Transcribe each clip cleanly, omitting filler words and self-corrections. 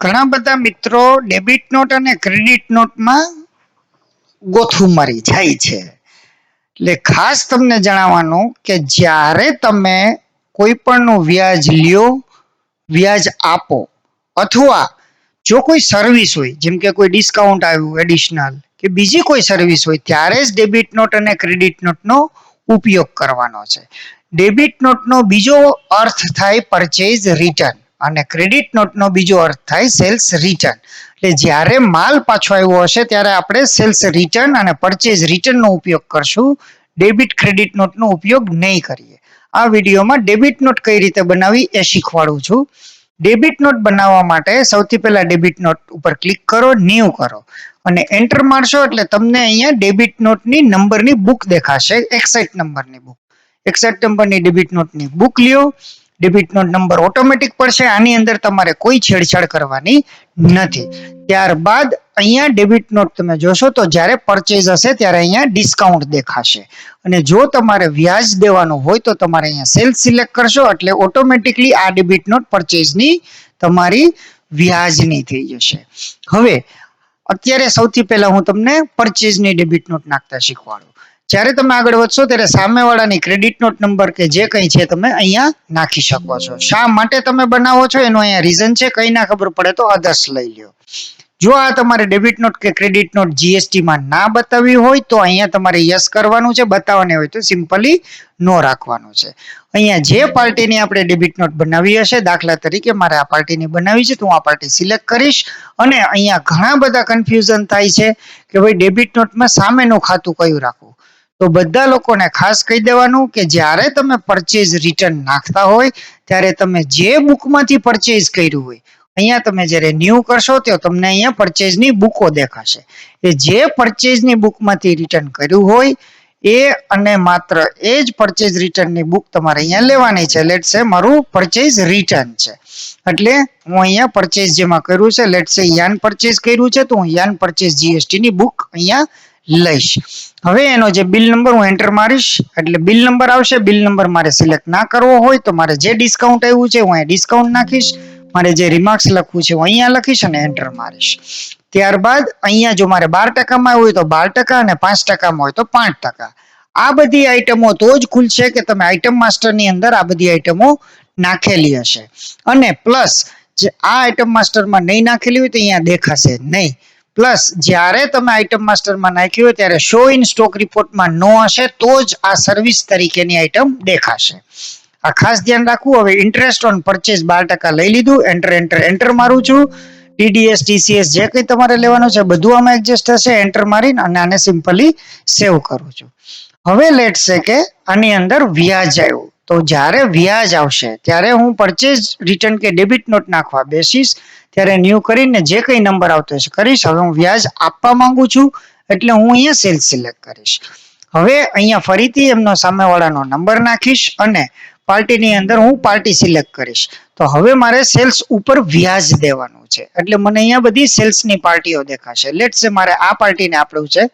ઘણા બધા મિત્રો ડેબિટ નોટ અને ક્રેડિટ નોટમાં ગોથું મારી જાય છે. એટલે ખાસ તમને જણાવવાનું કે જ્યારે તમે કોઈ પણનું વ્યાજ લ્યો, વ્યાજ આપો, અથવા જો કોઈ સર્વિસ હોય, જેમ કે કોઈ ડિસ્કાઉન્ટ આવ્યું એડિશનલ કે બીજી કોઈ સર્વિસ હોય, ત્યારે જ ડેબિટ નોટ અને ક્રેડિટ નોટનો ઉપયોગ કરવાનો છે. ડેબિટ નોટનો બીજો અર્થ થાય પરચેઝ રિટર્ન અને ક્રેડિટ નોટનો બીજો અર્થ થાય સેલ્સ રિટર્ન. એટલે જ્યારે માલ પાછો આવ્યો હશે ત્યારે આપણે સેલ્સ રિટર્ન અને પરચેઝ રિટર્નનો ઉપયોગ કરશું, ડેબિટ ક્રેડિટ નોટનો ઉપયોગ નહીં કરીએ. આ વિડીયોમાં ડેબિટ નોટ કઈ રીતે બનાવવી એ શીખવાડું છું. ડેબિટ નોટ બનાવવા માટે સૌથી પહેલા ડેબિટ નોટ ઉપર ક્લિક કરો, ન્યૂ કરો અને એન્ટર મારશો એટલે તમને અહીંયા ડેબિટ નોટની નંબરની બુક દેખાશે, 61 નંબરની બુક. 61 નંબરની ડેબિટ નોટની બુક લ્યો. ડેબિટ નોટ નંબર ઓટોમેટિક પડશે, આની અંદર તમારે કોઈ છેડછાડ કરવાની નથી. ત્યારબાદ અહીંયા ડેબિટ નોટ તમે જોશો તો જ્યારે પરચેઝ હશે ત્યારે અહીંયા ડિસ્કાઉન્ટ દેખાશે અને જો તમારે વ્યાજ દેવાનું હોય તો તમારે અહીંયા સેલ્સ સિલેક્ટ કરશો એટલે ઓટોમેટિકલી આ ડેબિટ નોટ પરચેઝની તમારી વ્યાજની થઈ જશે. હવે અત્યારે સૌથી પહેલા હું તમને પરચેઝની ડેબિટ નોટ નાખતા શીખવાડું. જ્યારે તમે આગળ વધશો ત્યારે સામેવાળાની ક્રેડિટ નોટ નંબર કે જે કંઈ છે તમે અહીંયા નાખી શકો છો. શા માટે તમે બનાવો છો એનું અહીંયા રીઝન છે, કંઈ ના ખબર પડે તો અધર્સ લઈ લ્યો. જો આ તમારે ડેબિટ નોટ કે ક્રેડિટ નોટ જીએસટીમાં ના બતાવી હોય તો અહીંયા તમારે યસ કરવાનું છે, બતાવવાની હોય તો સિમ્પલી નો રાખવાનું છે. અહીંયા જે પાર્ટીની આપણે ડેબિટ નોટ બનાવી હશે, દાખલા તરીકે મારે આ પાર્ટીની બનાવી છે તો હું આ પાર્ટી સિલેક્ટ કરીશ. અને અહીંયા ઘણા બધા કન્ફ્યુઝન થાય છે કે ભાઈ ડેબિટ નોટમાં સામેનું ખાતું કયું રાખવું. તો બધા લોકોને ખાસ કહી દેવાનું કે જ્યારે તમે પરચેઝ રિટર્ન નાખતા હોય ત્યારે તમે જે બુકમાંથી પરચેઝ કર્યું હોય, અહીંયા તમે જ્યારે ન્યૂ કરશો તો તમને અહીંયા પરચેઝની બુકો દેખાશે. એ જે પરચેઝની બુકમાંથી રિટર્ન કર્યું હોય એ અને માત્ર એ જ પરચેઝ રિટર્નની બુક તમારે અહીંયા લેવાની છે. લેટ્સ સે મારું પરચેઝ રિટર્ન છે એટલે હું અહીંયા પરચેઝ જેમાં કર્યું છે, લેટ્સ સે યાન પરચેઝ કર્યું છે તો હું યાન પરચેઝ જીએસટીની બુક અહીંયા લઈશ. હવે એનો જે બિલ નંબર હું એન્ટર મારીશ એટલે બિલ નંબર આવશે. બિલ નંબર મારે સિલેક્ટ ના કરવો હોય તો મારે જે ડિસ્કાઉન્ટ આવ્યું છે હું અહીંયા ડિસ્કાઉન્ટ નાખીશ, મારે જે રિમાર્ક્સ લખવું છે હું અહીંયા લખીશ અને એન્ટર મારીશ. ત્યારબાદ અહીંયા જો મારે 12% માં હોય તો 12% અને 5% માં હોય તો 5%. આ બધી આઈટમો તો જ ખુલશે કે તમે આઈટમ માસ્ટરની અંદર આ બધી આઈટમો નાખેલી હશે. અને પ્લસ જે આ આઈટમ માસ્ટરમાં નહીં નાખેલી હોય તો અહીંયા દેખાશે નહીં. પ્લસ જ્યારે તમે આઈટમ માસ્ટરમાં નાખ્યું હોય ત્યારે શો ઇન સ્ટોક રિપોર્ટમાં નો હશે તો જ આ સર્વિસ તરીકેની આઈટમ દેખાશે. આ ખાસ ધ્યાન રાખવું. હવે ઇન્ટરેસ્ટ ઓન પરચેઝ 12% લઈ લીધું, એન્ટર એન્ટર એન્ટર મારું છું. ટીડીએસ ટીસીએસ જે કંઈ તમારે લેવાનું છે બધું આમાં એડજસ્ટ થશે. એન્ટર મારીને અને આને સિમ્પલી સેવ કરું છું. હવે લેટ્સ સે કે આની અંદર વ્યાજ આવ્યું તો જ્યારે વ્યાજ આવશે ત્યારે હું પરચેઝ રિટર્ન કે ડેબિટ નોટ નાખવા બેસીશ ત્યારે ન્યૂ કરીને જે કંઈ નંબર આવતો હશે કરીશ. હવે હું વ્યાજ આપવા માંગુ છું એટલે હું અહીંયા સેલ્સ સિલેક્ટ કરીશ. હવે અહીંયા ફરીથી એમનો સામેવાળાનો નંબર નાખીશ અને પાર્ટીની અંદર હું પાર્ટી સિલેક્ટ કરીશ. તો હવે મારે સેલ્સ ઉપર વ્યાજ દેવાનું છે એટલે મને અહીંયા બધી સેલ્સની પાર્ટીઓ દેખાશે. લેટ્સ સે મારે આ પાર્ટીને આપવું છે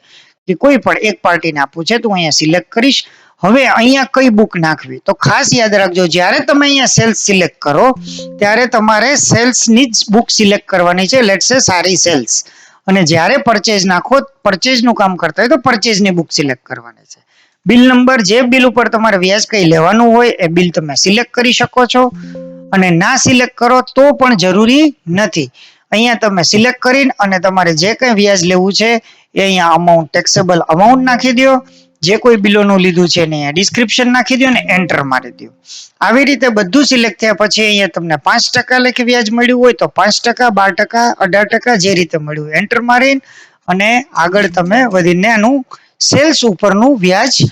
કે કોઈ પણ એક પાર્ટીને આપવું છે તો હું અહીંયા સિલેક્ટ કરીશ. હવે અહીંયા કઈ બુક નાખવી તો ખાસ યાદ રાખજો, જ્યારે તમે અહીંયા સેલ્સ સિલેક્ટ કરો ત્યારે તમારે સેલ્સની જ બુક સિલેક્ટ કરવાની છે, લેટ્સ સે સારી સેલ્સ. અને જ્યારે પરચેઝ નાખો, પરચેઝનું કામ કરતા હોય તો પરચેઝની બુક સિલેક્ટ કરવાની છે. બિલ નંબર જે બિલ ઉપર તમારે વ્યાજ કઈ લેવાનું હોય એ બિલ તમે સિલેક્ટ કરી શકો છો અને ના સિલેક્ટ કરો તો પણ જરૂરી નથી. અહીંયા તમે સિલેક્ટ કરીને અને તમારે જે કંઈ વ્યાજ લેવું છે એ અહીંયા અમાઉન્ટ, ટેક્સેબલ અમાઉન્ટ નાખી દો. જે કોઈ બિલોનું લીધું છે ને અહીંયા ડિસ્ક્રિપ્શન નાખી દો અને એન્ટર મારી દો. આવી રીતે બધું સિલેક્ટ થયા પછી અહીંયા તમને 5% લેખે વ્યાજ મળ્યું હોય તો 5%, 12%, 18% જે રીતે મળ્યું એન્ટર મારીને અને આગળ તમે વધીને આનું સેલ્સ ઉપરનું વ્યાજ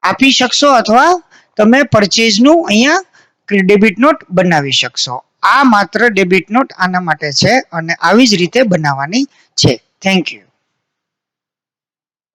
આપી શકશો અથવા તમે પરચેઝનું અહીંયા ડેબિટ નોટ બનાવી શકશો. આ માત્ર ડેબિટ નોટ આના માટે છે અને આવી જ રીતે બનાવવાની છે. Thank you.